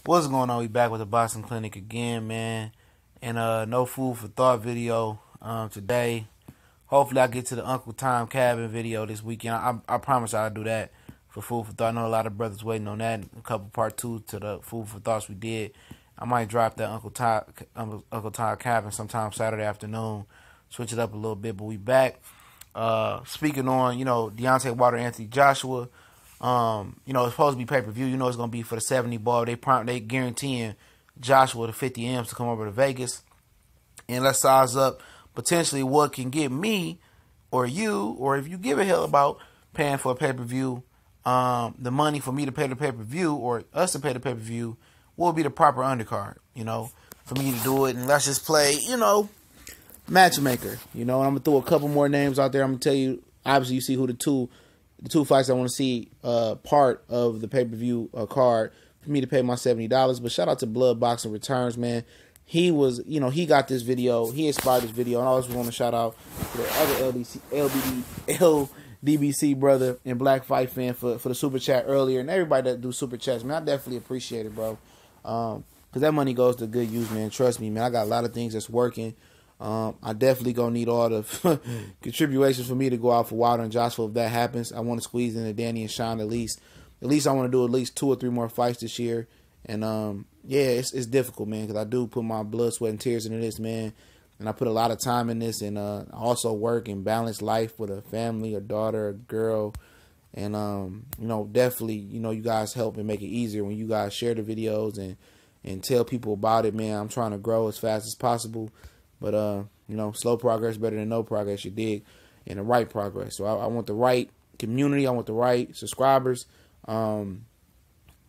What's going on? We back with the Boxing Clinic again, man. And no food for thought video today. Hopefully I get to the Uncle Tom Cabin video this weekend. I promise I'll do that for food for thought. I know a lot of brothers waiting on that. A couple part 2 to the food for thoughts we did. I might drop that Uncle Tom Cabin sometime Saturday afternoon. Switch it up a little bit, but we back. Speaking on, Deontay Wilder, Anthony Joshua. It's supposed to be pay-per-view. It's going to be for the 70 ball. They guaranteeing Joshua the 50 M's to come over to Vegas. And let's size up potentially what can get me or you, or if you give a hell about paying for a pay-per-view, the money for me to pay the pay-per-view or us to pay the pay-per-view will be the proper undercard, for me to do it. And let's just play, matchmaker, and I'm going to throw a couple more names out there. I'm going to tell you, obviously you see who the two fights I want to see part of the pay-per-view card for me to pay my $70. But shout out to Blood Boxing Returns, man. He was, he got this video. He inspired this video. And I always want to shout out to the other LDBC brother and Black Fight fan for the super chat earlier. And everybody that do super chats, man, I definitely appreciate it, bro. Because that money goes to good use, man. Trust me, man. I got a lot of things that's working. I definitely gonna need all the contributions for me to go out for Wilder and Joshua if that happens. I want to squeeze into Danny and Sean at least. I want to do at least 2 or 3 more fights this year. And it's difficult, man, because I do put my blood, sweat, and tears into this, man. And I put a lot of time in this, and I also work and balance life with a family, a daughter, a girl. And definitely, you guys help and make it easier when you guys share the videos and tell people about it, man. I'm trying to grow as fast as possible. But, slow progress better than no progress, you dig, and the right progress. So I want the right community. I want the right subscribers. And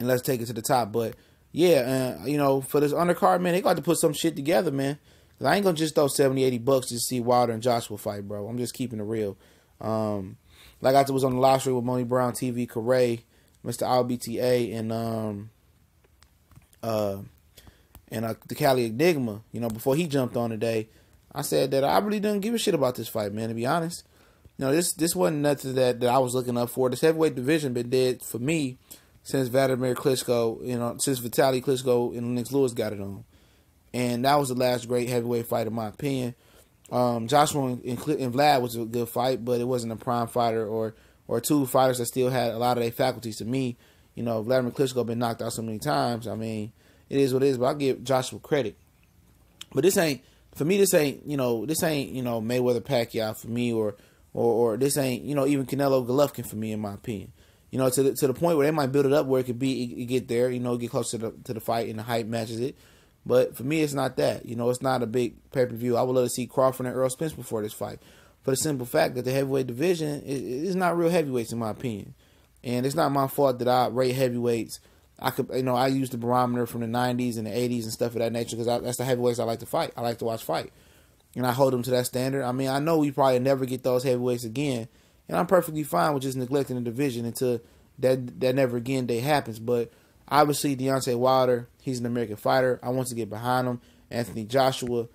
let's take it to the top. But, yeah, for this undercard, man, they got to put some shit together, man. Cause I ain't going to just throw $70, $80 to see Wilder and Joshua fight, bro. I'm just keeping it real. Like I was on the live stream with Money Brown TV, Correa, Mr. LBTA, and the Cali Enigma, before he jumped on today, I said that I really didn't give a shit about this fight, man, to be honest. This wasn't nothing that I was looking up for. This heavyweight division been dead for me since Vladimir Klitschko, since Vitaly Klitschko and Lennox Lewis got it on. And that was the last great heavyweight fight, in my opinion. Joshua and Vlad was a good fight, but it wasn't a prime fighter or two fighters that still had a lot of their faculties to me. Vladimir Klitschko been knocked out so many times. I mean, it is what it is, but I give Joshua credit. But this ain't Mayweather Pacquiao for me, or this ain't, even Canelo Golovkin for me, in my opinion. To the point where they might build it up where it could be, it get there, get close to the fight and the hype matches it. But for me, it's not that. It's not a big pay-per-view. I would love to see Crawford and Earl Spence before this fight. For the simple fact that the heavyweight division is not real heavyweights, in my opinion. And it's not my fault that I rate heavyweights. I use the barometer from the 90s and the 80s and stuff of that nature because that's the heavyweights I like to fight. I like to watch fight. And I hold them to that standard. I mean, I know we probably never get those heavyweights again. And I'm perfectly fine with just neglecting the division until that never again day happens. But obviously, Deontay Wilder, he's an American fighter. I want to get behind him. Anthony Joshua,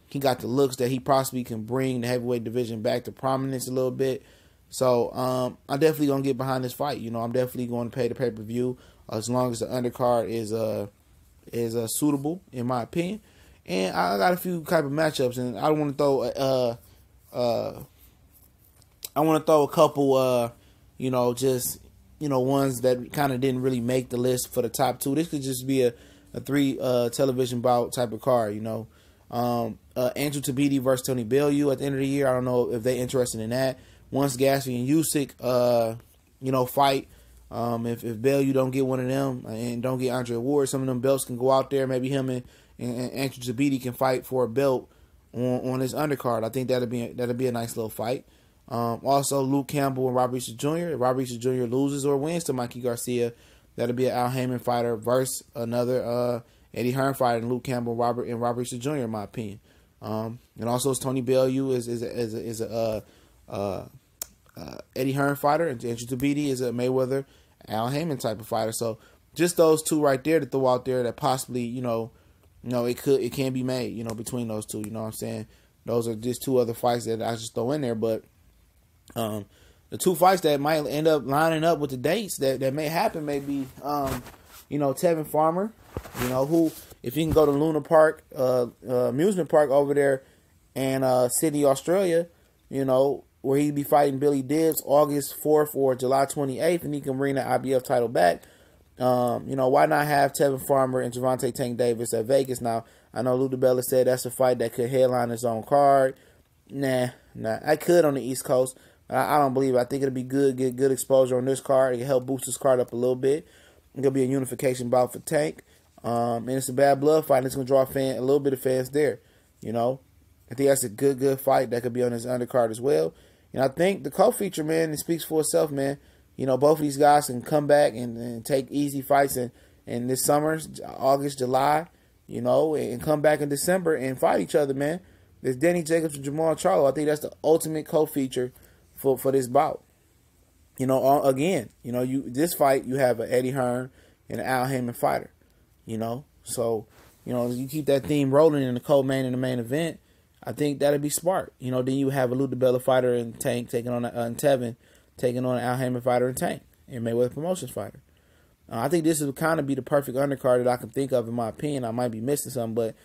he got the looks that he possibly can bring the heavyweight division back to prominence a little bit. So I'm definitely going to get behind this fight. I'm definitely going to pay the pay-per-view as long as the undercard is suitable, in my opinion. And I got a few type of matchups, and I want to throw a couple ones that kind of didn't really make the list for the top 2. This could just be a 3 television bout type of card, Andrew Tabiti versus Tony Bellew at the end of the year. I don't know if they're interested in that. Once Gatsby and Usyk, fight, if Bellew don't get one of them and don't get Andre Ward, some of them belts can go out there. Maybe him and Andrew Tabiti can fight for a belt on his undercard. I think that'll be a nice little fight. Also, Luke Campbell and Rob Reeser Jr. If Rob Reeser Jr. loses or wins to Mikey Garcia, that'll be an Al Heyman fighter versus another Eddie Hearn fighter, and Luke Campbell and Rob Reeser Jr. in my opinion. And also, Tony Bellew is a Eddie Hearn fighter, and Andrew Tabiti is a Mayweather Al Heyman type of fighter. So just those 2 right there to throw out there that possibly it can be made between those 2. You know what I'm saying? Those are just 2 other fights that I just throw in there, but the 2 fights that might end up lining up with the dates that may happen may be Tevin Farmer, who, if you can go to Luna Park, amusement park over there in Sydney, Australia, where he'd be fighting Billy Dibbs August 4th or July 28th, and he can bring the IBF title back. Why not have Tevin Farmer and Gervonta Tank Davis at Vegas? Now, I know Lou DiBella said that's a fight that could headline his own card. Nah. I could on the East Coast. I don't believe it. I think it'll be good, get good exposure on this card. It can help boost this card up a little bit. It'll be a unification bout for Tank. And it's a bad blood fight. And it's going to draw a little bit of fans there. I think that's a good fight that could be on this undercard as well. And I think the co-feature, man, it speaks for itself, man. Both of these guys can come back and take easy fights in this summer, August, July, and come back in December and fight each other, man. There's Danny Jacobs and Jamal Charlo. I think that's the ultimate co-feature for this bout. Again, this fight, you have an Eddie Hearn and an Al Haymon fighter, So, you keep that theme rolling in the co-main and the main event. I think that'd be smart. Then you have a Lou DiBella fighter and Tank taking on Tevin, taking on an Al Haymon fighter and Tank, and Mayweather Promotions fighter. I think this would kind of be the perfect undercard that I can think of, in my opinion. I might be missing something, but,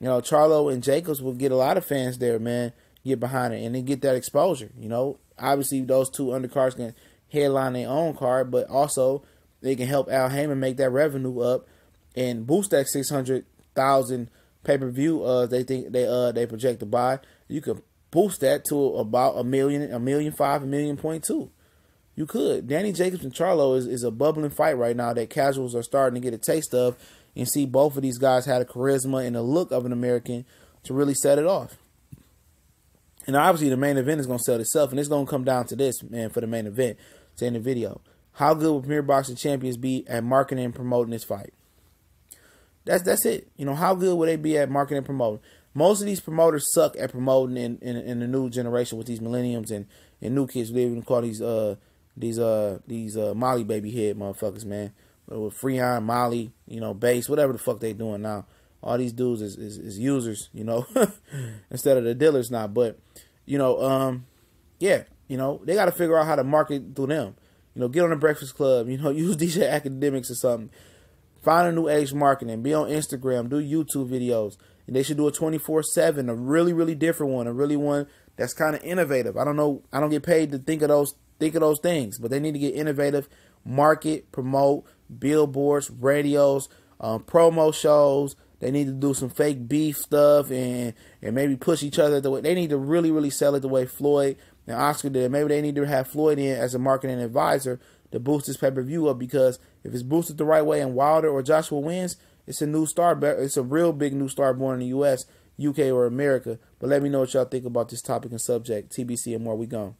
Charlo and Jacobs will get a lot of fans there, man, get behind it, and then get that exposure. Obviously those two undercards can headline their own card, but also they can help Al Haymon make that revenue up and boost that 600,000 pay-per-view they project to buy. You can boost that to about $1 million, $1.5 million, $1.2 million. You could. Danny Jacobs and Charlo is a bubbling fight right now that casuals are starting to get a taste of, and see both of these guys had a charisma and a look of an American to really set it off. And obviously the main event is going to sell itself, and it's going to come down to this, man, for the main event, to end the video. How good will Premier Boxing Champions be at marketing and promoting this fight? That's it. How good will they be at marketing and promoting? Most of these promoters suck at promoting in the new generation with these millenniums and new kids. They even call these Molly baby head motherfuckers, man. With Freon, Molly, Base, whatever the fuck they doing now. All these dudes is users, instead of the dealers now. But, they got to figure out how to market through them. Get on the Breakfast Club, use DJ Academics or something. Find a new age marketing. Be on Instagram. Do YouTube videos. And they should do a 24/7, a really, really different one. A really one that's kind of innovative. I don't know. I don't get paid to think of those things. But they need to get innovative. Market, promote, billboards, radios, promo shows. They need to do some fake beef stuff and maybe push each other the way. They need to really, really sell it the way Floyd and Oscar did. Maybe they need to have Floyd in as a marketing advisor to boost this pay-per-view up, because if it's boosted the right way and Wilder or Joshua wins, it's a new star. It's a real big new star born in the U.S., UK, or America. But let me know what y'all think about this topic and subject. TBC and more. We gone.